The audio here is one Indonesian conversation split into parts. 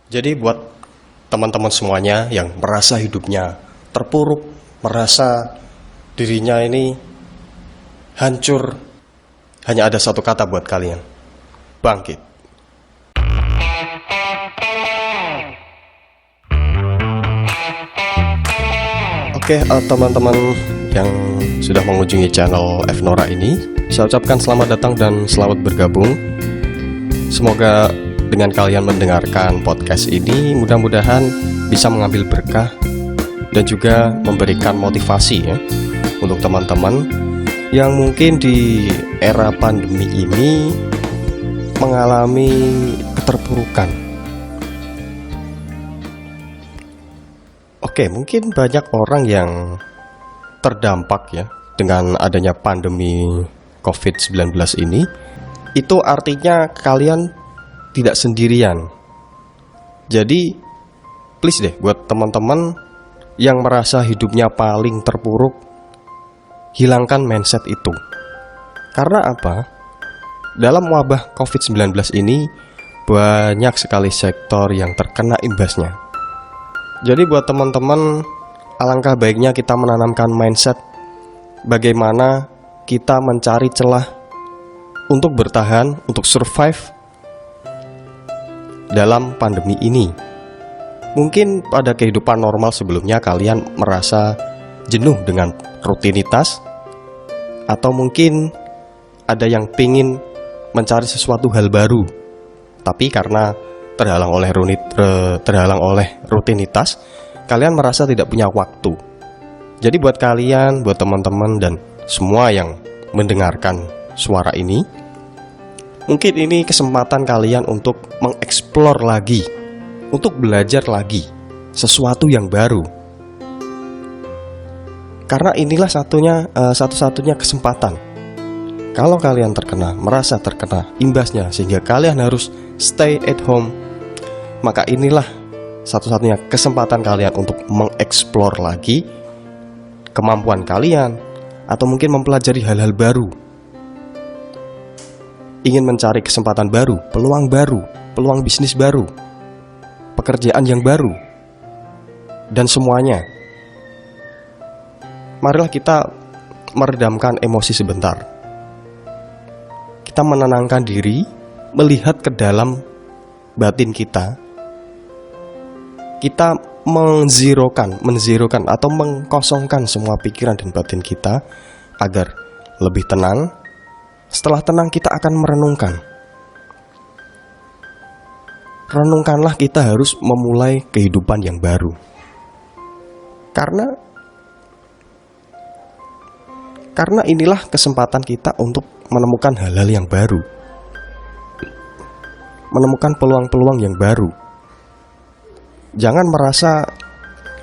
Jadi buat teman-teman semuanya yang merasa hidupnya terpuruk, merasa dirinya ini hancur, hanya ada satu kata buat kalian: bangkit. Oke, teman-teman yang sudah mengunjungi channel Fnora ini, saya ucapkan selamat datang dan selamat bergabung. Semoga dengan kalian mendengarkan podcast ini, mudah-mudahan bisa mengambil berkah dan juga memberikan motivasi ya untuk teman-teman yang mungkin di era pandemi ini mengalami keterpurukan. Oke, mungkin banyak orang yang terdampak ya dengan adanya pandemi COVID-19 ini. Itu artinya kalian tidak sendirian. Jadi please deh buat teman-teman yang merasa hidupnya paling terpuruk, hilangkan mindset itu. Karena apa? Dalam wabah COVID-19 ini banyak sekali sektor yang terkena imbasnya. Jadi buat teman-teman, alangkah baiknya kita menanamkan mindset bagaimana kita mencari celah untuk bertahan, untuk survive dalam pandemi ini. Mungkin pada kehidupan normal sebelumnya kalian merasa jenuh dengan rutinitas, atau mungkin ada yang pingin mencari sesuatu hal baru, tapi karena terhalang oleh rutinitas, kalian merasa tidak punya waktu. Jadi buat kalian, buat teman-teman dan semua yang mendengarkan suara ini, mungkin ini kesempatan kalian untuk mengeksplor lagi, untuk belajar lagi sesuatu yang baru. Karena inilah satu-satunya kesempatan. Kalau kalian merasa terkena imbasnya sehingga kalian harus stay at home, maka inilah satu-satunya kesempatan kalian untuk mengeksplor lagi kemampuan kalian, atau mungkin mempelajari hal-hal baru. Ingin mencari kesempatan baru, peluang bisnis baru, pekerjaan yang baru, dan semuanya. Marilah kita meredamkan emosi sebentar. Kita menenangkan diri, melihat ke dalam batin kita. Kita menzerokan atau mengkosongkan semua pikiran dan batin kita agar lebih tenang. Setelah tenang, kita akan merenungkan. Renungkanlah, kita harus memulai kehidupan yang baru. Karena inilah kesempatan kita untuk menemukan hal-hal yang baru, menemukan peluang-peluang yang baru. Jangan merasa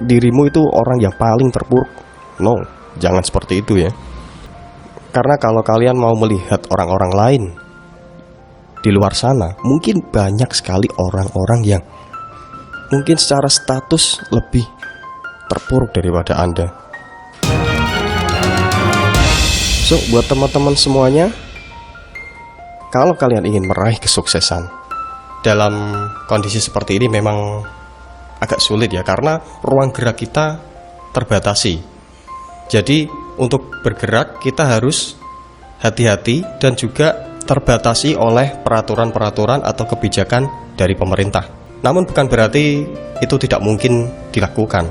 dirimu itu orang yang paling terpuruk. No, jangan seperti itu ya. Karena kalau kalian mau melihat orang-orang lain di luar sana, mungkin banyak sekali orang-orang yang mungkin secara status lebih terpuruk daripada Anda. So, buat teman-teman semuanya, kalau kalian ingin meraih kesuksesan dalam kondisi seperti ini memang agak sulit ya, karena ruang gerak kita terbatasi. Jadi untuk bergerak kita harus hati-hati dan juga terbatasi oleh peraturan-peraturan atau kebijakan dari pemerintah. Namun bukan berarti itu tidak mungkin dilakukan.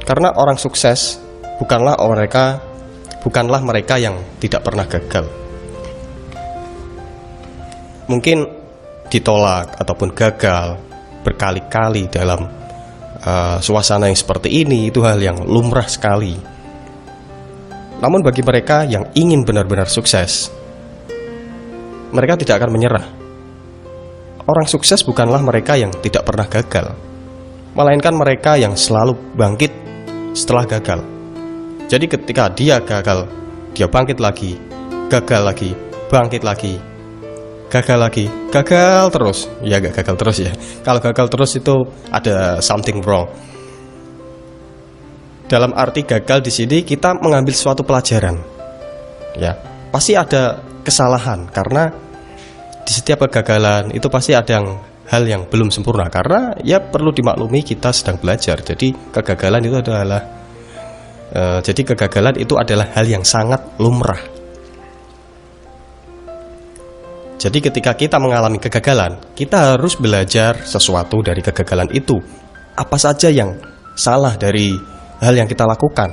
Karena orang sukses bukanlah mereka yang tidak pernah gagal. Mungkin ditolak ataupun gagal berkali-kali dalam suasana yang seperti ini, itu hal yang lumrah sekali. Namun bagi mereka yang ingin benar-benar sukses, mereka tidak akan menyerah. Orang sukses bukanlah mereka yang tidak pernah gagal, melainkan mereka yang selalu bangkit setelah gagal. Jadi ketika dia gagal, dia bangkit lagi, gagal lagi, bangkit lagi, gagal lagi, gagal terus. Ya gak gagal terus ya. Kalau gagal terus itu ada something wrong. Dalam arti gagal di sini kita mengambil suatu pelajaran. Ya, pasti ada kesalahan karena di setiap kegagalan itu pasti ada yang hal yang belum sempurna, karena ya perlu dimaklumi kita sedang belajar. Jadi kegagalan itu adalah hal yang sangat lumrah. Jadi ketika kita mengalami kegagalan, kita harus belajar sesuatu dari kegagalan itu. Apa saja yang salah dari hal yang kita lakukan?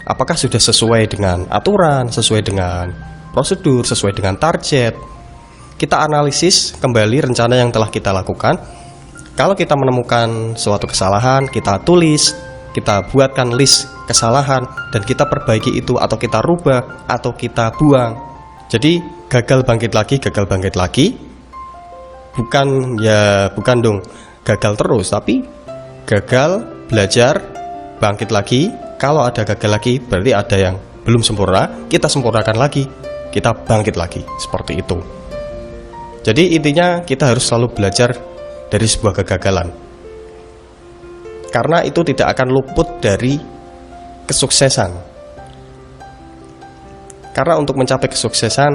Apakah sudah sesuai dengan aturan, sesuai dengan prosedur, sesuai dengan target? Kita analisis kembali rencana yang telah kita lakukan. Kalau kita menemukan suatu kesalahan, kita tulis, kita buatkan list kesalahan, dan kita perbaiki itu, atau kita rubah, atau kita buang. Jadi gagal bangkit lagi. Bukan dong gagal terus, tapi gagal, belajar, bangkit lagi. Kalau ada gagal lagi, berarti ada yang belum sempurna, kita sempurnakan lagi, kita bangkit lagi, seperti itu. Jadi intinya kita harus selalu belajar dari sebuah kegagalan, karena itu tidak akan luput dari kesuksesan. Karena untuk mencapai kesuksesan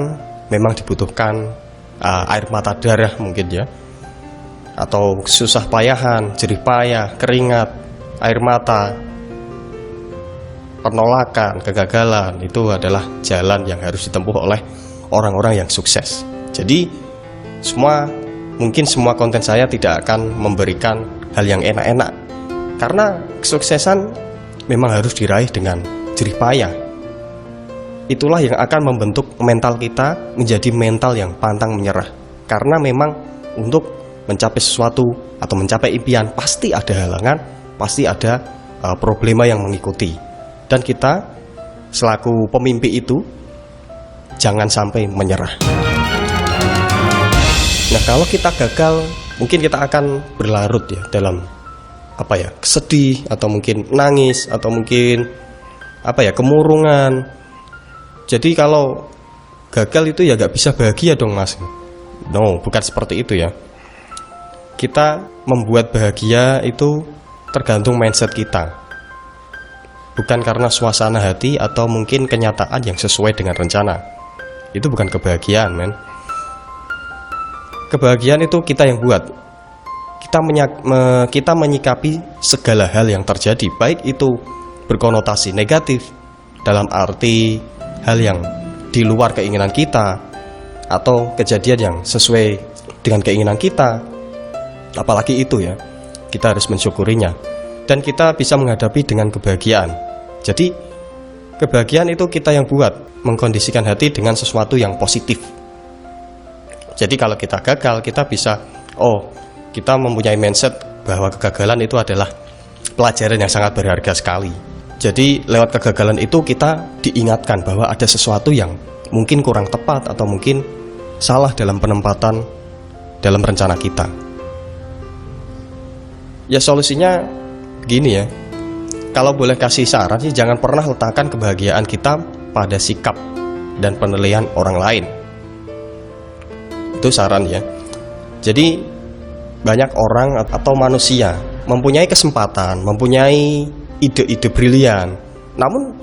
memang dibutuhkan air mata darah mungkin ya, atau susah payahan, jerih payah, keringat, air mata, penolakan, kegagalan. Itu adalah jalan yang harus ditempuh oleh orang-orang yang sukses. Jadi mungkin semua konten saya tidak akan memberikan hal yang enak-enak, karena kesuksesan memang harus diraih dengan jerih payah. Itulah yang akan membentuk mental kita menjadi mental yang pantang menyerah. Karena memang untuk mencapai sesuatu atau mencapai impian pasti ada halangan, pasti ada problema yang mengikuti. Dan kita selaku pemimpi itu jangan sampai menyerah. Nah, kalau kita gagal, mungkin kita akan berlarut ya dalam sedih, atau mungkin nangis, atau mungkin kemurungan. Jadi kalau gagal itu ya gak bisa bahagia dong mas. No, bukan seperti itu ya. Kita membuat bahagia itu tergantung mindset kita, bukan karena suasana hati atau mungkin kenyataan yang sesuai dengan rencana. Itu bukan kebahagiaan, men. Kebahagiaan itu kita yang buat. Kita menyikapi segala hal yang terjadi, baik itu berkonotasi negatif dalam arti hal yang di luar keinginan kita, atau kejadian yang sesuai dengan keinginan kita. Apalagi itu ya, kita harus mensyukurinya, dan kita bisa menghadapi dengan kebahagiaan. Jadi kebahagiaan itu kita yang buat, mengkondisikan hati dengan sesuatu yang positif. Jadi kalau kita gagal, kita bisa kita mempunyai mindset bahwa kegagalan itu adalah pelajaran yang sangat berharga sekali. Jadi lewat kegagalan itu kita diingatkan bahwa ada sesuatu yang mungkin kurang tepat, atau mungkin salah dalam penempatan dalam rencana kita. Ya solusinya begini ya, kalau boleh kasih saran sih, jangan pernah letakkan kebahagiaan kita pada sikap dan penilaian orang lain. Itu saran ya. Jadi banyak orang atau manusia mempunyai kesempatan, mempunyai ide-ide brilian, namun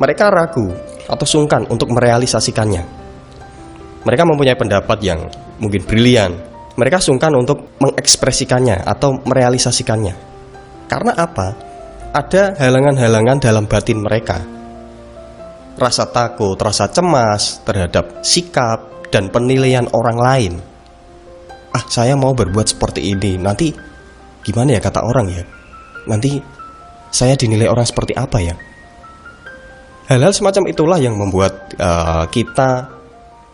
mereka ragu atau sungkan untuk merealisasikannya. Mereka mempunyai pendapat yang mungkin brilian, mereka sungkan untuk mengekspresikannya atau merealisasikannya. Karena apa? Ada halangan-halangan dalam batin mereka. Rasa takut, rasa cemas terhadap sikap dan penilaian orang lain. Saya mau berbuat seperti ini, nanti gimana ya kata orang ya? Nanti saya dinilai orang seperti apa ya? Hal-hal semacam itulah yang membuat kita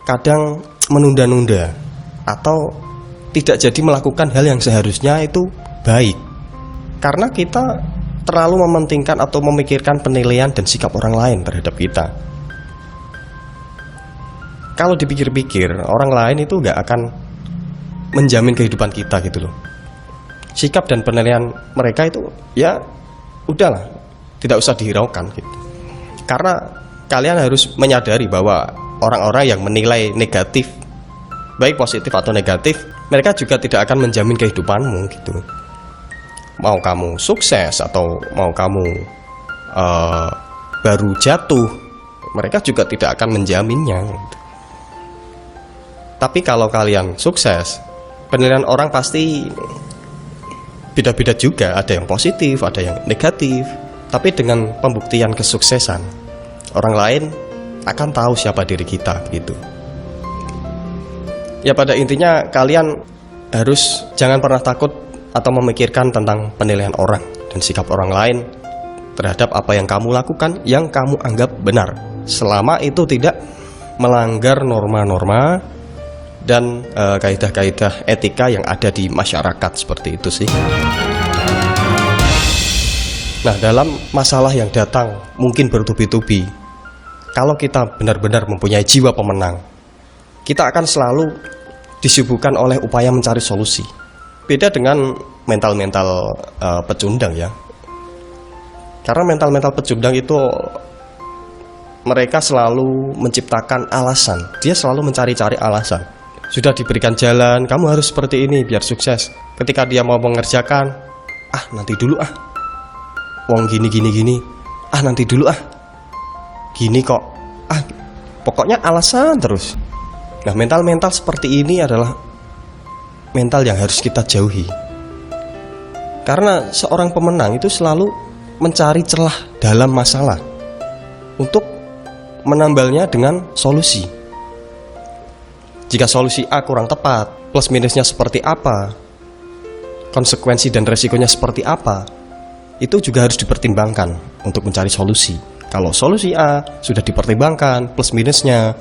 kadang menunda-nunda atau tidak jadi melakukan hal yang seharusnya itu baik, karena kita terlalu mementingkan atau memikirkan penilaian dan sikap orang lain terhadap kita. Kalau dipikir-pikir, orang lain itu gak akan menjamin kehidupan kita gitu loh. Sikap dan penilaian mereka itu ya udahlah, tidak usah dihiraukan gitu. Karena kalian harus menyadari bahwa orang-orang yang menilai negatif, baik positif atau negatif, mereka juga tidak akan menjamin kehidupanmu gitu. Mau kamu sukses atau mau kamu baru jatuh, mereka juga tidak akan menjaminnya gitu. Tapi kalau kalian sukses, Penilaian orang pasti beda-beda juga, ada yang positif, ada yang negatif. Tapi dengan pembuktian kesuksesan, orang lain akan tahu siapa diri kita gitu. Ya pada intinya kalian harus jangan pernah takut atau memikirkan tentang penilaian orang dan sikap orang lain terhadap apa yang kamu lakukan yang kamu anggap benar, selama itu tidak melanggar norma-norma dan kaidah-kaidah etika yang ada di masyarakat, seperti itu sih. Nah, dalam masalah yang datang mungkin bertubi-tubi, kalau kita benar-benar mempunyai jiwa pemenang, kita akan selalu disibukkan oleh upaya mencari solusi. Beda dengan mental-mental pecundang ya. Karena mental-mental pecundang itu mereka selalu menciptakan alasan. Dia selalu mencari-cari alasan. Sudah diberikan jalan, kamu harus seperti ini biar sukses. Ketika dia mau mengerjakan, nanti dulu wong gini, nanti dulu gini kok, pokoknya alasan terus. Nah, mental-mental seperti ini adalah mental yang harus kita jauhi. Karena seorang pemenang itu selalu mencari celah dalam masalah untuk menambalnya dengan solusi. Jika solusi A kurang tepat, plus minusnya seperti apa, konsekuensi dan resikonya seperti apa, itu juga harus dipertimbangkan untuk mencari solusi. Kalau solusi A sudah dipertimbangkan, plus minusnya,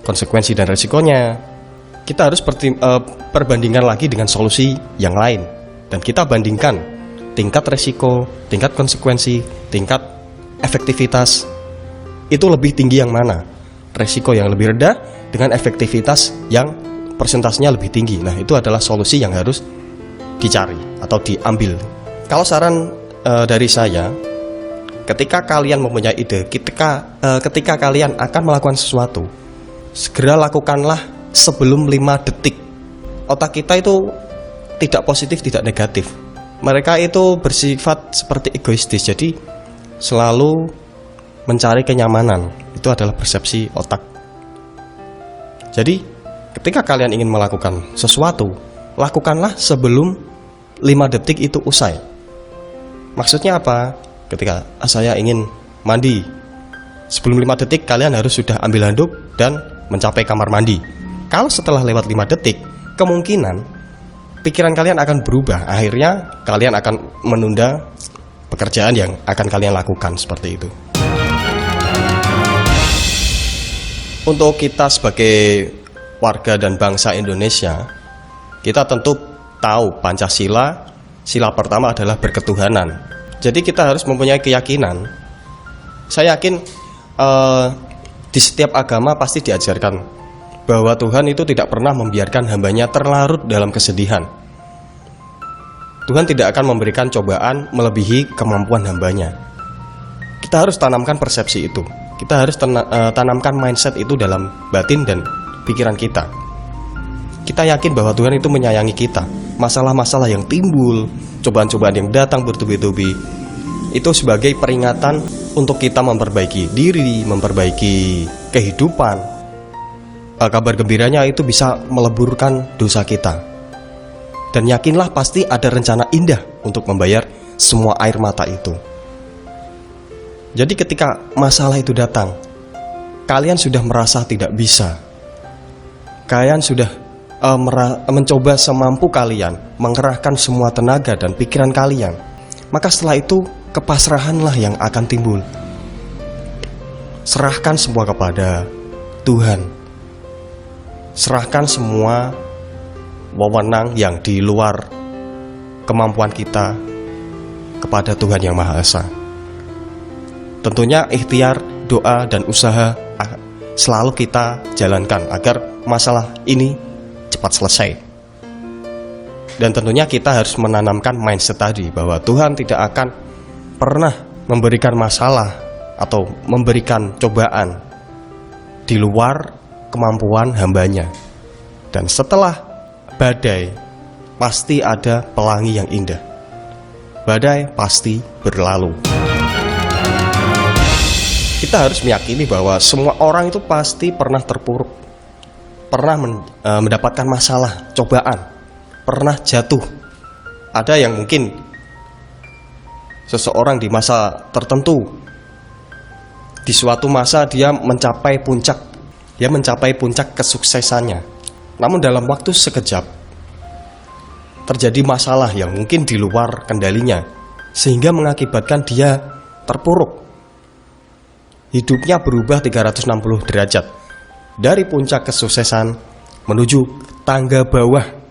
konsekuensi dan resikonya, kita harus perbandingkan lagi dengan solusi yang lain. Dan kita bandingkan tingkat resiko, tingkat konsekuensi, tingkat efektivitas, itu lebih tinggi yang mana? Resiko yang lebih rendah dengan efektivitas yang persentasenya lebih tinggi. Nah, itu adalah solusi yang harus dicari atau diambil. Kalau saran dari saya, ketika kalian mempunyai ide, ketika kalian akan melakukan sesuatu, segera lakukanlah sebelum 5 detik. Otak kita itu tidak positif, tidak negatif. Mereka itu bersifat seperti egoistis, jadi selalu mencari kenyamanan. Itu adalah persepsi otak. Jadi ketika kalian ingin melakukan sesuatu, lakukanlah sebelum 5 detik itu usai. Maksudnya apa? Ketika saya ingin mandi, sebelum 5 detik kalian harus sudah ambil handuk dan mencapai kamar mandi. Kalau setelah lewat 5 detik, kemungkinan pikiran kalian akan berubah. Akhirnya kalian akan menunda pekerjaan yang akan kalian lakukan, seperti itu. Untuk kita sebagai warga dan bangsa Indonesia, kita tentu tahu Pancasila, sila pertama adalah berketuhanan. Jadi kita harus mempunyai keyakinan. Saya yakin di setiap agama pasti diajarkan bahwa Tuhan itu tidak pernah membiarkan hambanya terlarut dalam kesedihan. Tuhan tidak akan memberikan cobaan melebihi kemampuan hambanya. Kita harus tanamkan persepsi itu. Kita harus tanamkan mindset itu dalam batin dan pikiran kita. Kita yakin bahwa Tuhan itu menyayangi kita. Masalah-masalah yang timbul, cobaan-cobaan yang datang bertubi-tubi, itu sebagai peringatan untuk kita memperbaiki diri, memperbaiki kehidupan. Kabar gembiranya itu bisa meleburkan dosa kita. Dan yakinlah pasti ada rencana indah untuk membayar semua air mata itu. Jadi ketika masalah itu datang, kalian sudah merasa tidak bisa. Kalian sudah mencoba semampu kalian, mengerahkan semua tenaga dan pikiran kalian. Maka setelah itu, kepasrahanlah yang akan timbul. Serahkan semua kepada Tuhan. Serahkan semua wewenang yang di luar kemampuan kita kepada Tuhan Yang Maha Esa. Tentunya ikhtiar, doa, dan usaha selalu kita jalankan agar masalah ini cepat selesai. Dan tentunya kita harus menanamkan mindset tadi bahwa Tuhan tidak akan pernah memberikan masalah atau memberikan cobaan di luar kemampuan hambanya. Dan setelah badai, pasti ada pelangi yang indah. Badai pasti berlalu. Kita harus meyakini bahwa semua orang itu pasti pernah terpuruk, pernah mendapatkan masalah, cobaan, pernah jatuh. Ada yang mungkin seseorang di masa tertentu, di suatu masa dia mencapai puncak kesuksesannya. Namun dalam waktu sekejap terjadi masalah yang mungkin di luar kendalinya, sehingga mengakibatkan dia terpuruk. Hidupnya berubah 360 derajat, dari puncak kesuksesan menuju tangga bawah.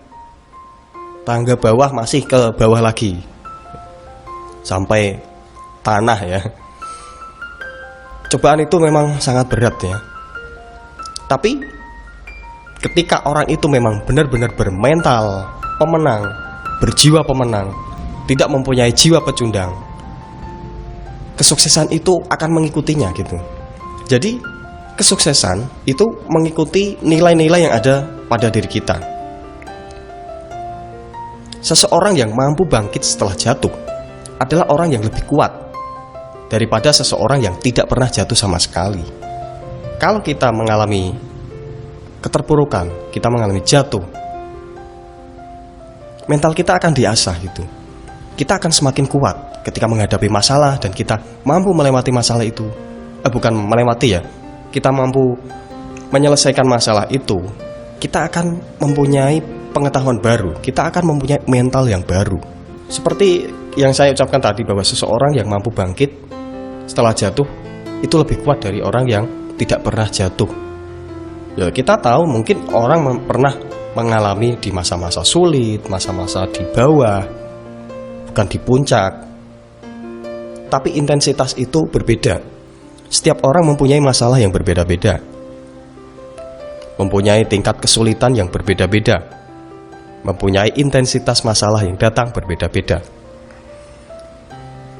Tangga bawah masih ke bawah lagi, sampai tanah ya. Cobaan itu memang sangat berat ya. Tapi ketika orang itu memang benar-benar bermental pemenang, berjiwa pemenang, tidak mempunyai jiwa pecundang, kesuksesan itu akan mengikutinya gitu. Jadi kesuksesan itu mengikuti nilai-nilai yang ada pada diri kita. Seseorang yang mampu bangkit setelah jatuh adalah orang yang lebih kuat daripada seseorang yang tidak pernah jatuh sama sekali. Kalau kita mengalami keterpurukan, kita mengalami jatuh, mental kita akan diasah gitu. Kita akan semakin kuat ketika menghadapi masalah, dan kita mampu melewati masalah itu. Bukan melewati ya, kita mampu menyelesaikan masalah itu. Kita akan mempunyai pengetahuan baru, kita akan mempunyai mental yang baru. Seperti yang saya ucapkan tadi, bahwa seseorang yang mampu bangkit setelah jatuh itu lebih kuat dari orang yang tidak pernah jatuh. Ya, kita tahu mungkin orang pernah mengalami di masa-masa sulit, masa-masa di bawah, bukan di puncak. Tapi intensitas itu berbeda. Setiap orang mempunyai masalah yang berbeda-beda, mempunyai tingkat kesulitan yang berbeda-beda, mempunyai intensitas masalah yang datang berbeda-beda.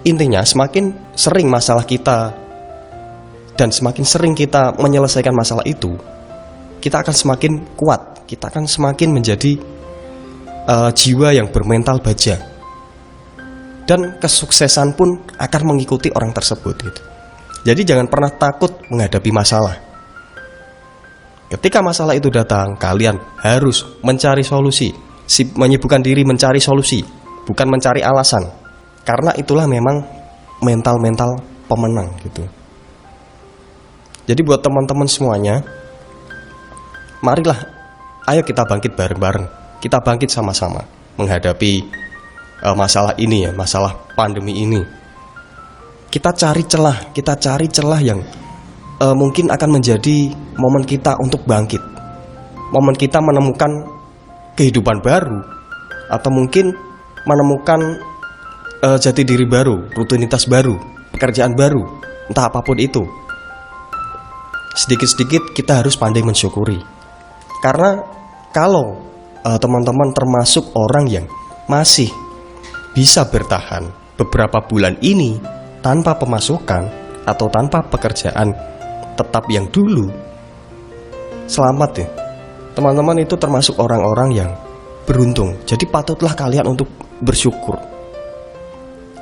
Intinya, semakin sering masalah kita dan semakin sering kita menyelesaikan masalah itu, kita akan semakin kuat, kita akan semakin menjadi jiwa yang bermental baja, dan kesuksesan pun akan mengikuti orang tersebut gitu. Jadi jangan pernah takut menghadapi masalah. Ketika masalah itu datang, kalian harus mencari solusi, menyibukkan diri mencari solusi, bukan mencari alasan. Karena itulah memang mental-mental pemenang gitu. Jadi buat teman-teman semuanya, marilah, ayo kita bangkit bareng-bareng. Kita bangkit sama-sama menghadapi masalah ini ya, masalah pandemi ini. Kita cari celah yang mungkin akan menjadi momen kita untuk bangkit. Momen kita menemukan kehidupan baru, atau mungkin menemukan jati diri baru, rutinitas baru, pekerjaan baru, entah apapun itu. Sedikit-sedikit kita harus pandai mensyukuri. Karena kalau teman-teman termasuk orang yang masih bisa bertahan beberapa bulan ini tanpa pemasukan atau tanpa pekerjaan tetap yang dulu, selamat ya. Teman-teman itu termasuk orang-orang yang beruntung. Jadi patutlah kalian untuk bersyukur.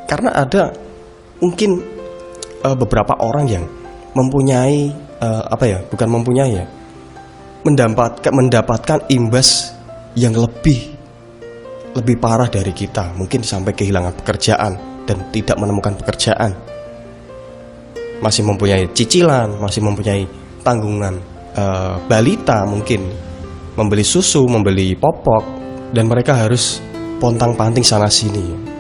Karena ada mungkin beberapa orang yang mempunyai mendapatkan imbas yang lebih parah dari kita, mungkin sampai kehilangan pekerjaan dan tidak menemukan pekerjaan, masih mempunyai cicilan, masih mempunyai tanggungan balita, mungkin membeli susu, membeli popok, dan mereka harus pontang-panting sana sini.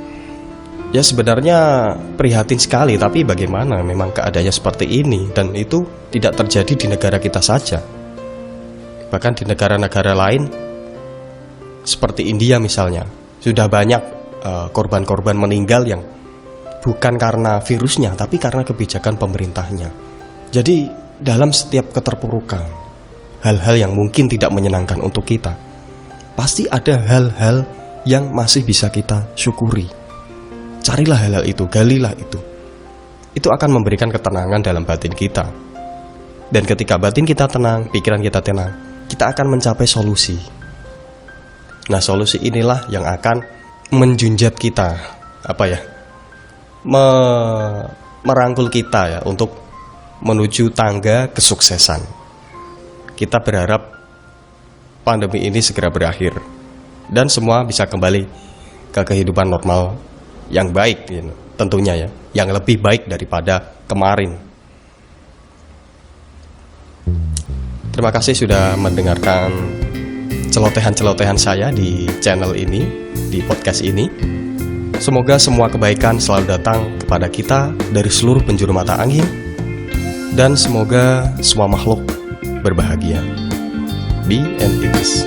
Ya sebenarnya prihatin sekali, tapi bagaimana, memang keadaannya seperti ini, dan itu tidak terjadi di negara kita saja. Bahkan di negara-negara lain seperti India misalnya, sudah banyak korban-korban meninggal yang bukan karena virusnya, tapi karena kebijakan pemerintahnya. Jadi dalam setiap keterpurukan, hal-hal yang mungkin tidak menyenangkan untuk kita, pasti ada hal-hal yang masih bisa kita syukuri. Carilah hal-hal itu, galilah itu. Itu akan memberikan ketenangan dalam batin kita. Dan ketika batin kita tenang, pikiran kita tenang, kita akan mencapai solusi. Nah, solusi inilah yang akan menjunjat kita, merangkul kita ya, untuk menuju tangga kesuksesan. Kita berharap pandemi ini segera berakhir. dan semua bisa kembali ke kehidupan normal yang baik, gitu. Tentunya ya, yang lebih baik daripada kemarin. Terima kasih sudah mendengarkan celotehan-celotehan saya di channel ini, di podcast ini. Semoga semua kebaikan selalu datang kepada kita dari seluruh penjuru mata angin, dan semoga semua makhluk berbahagia. Be and it is.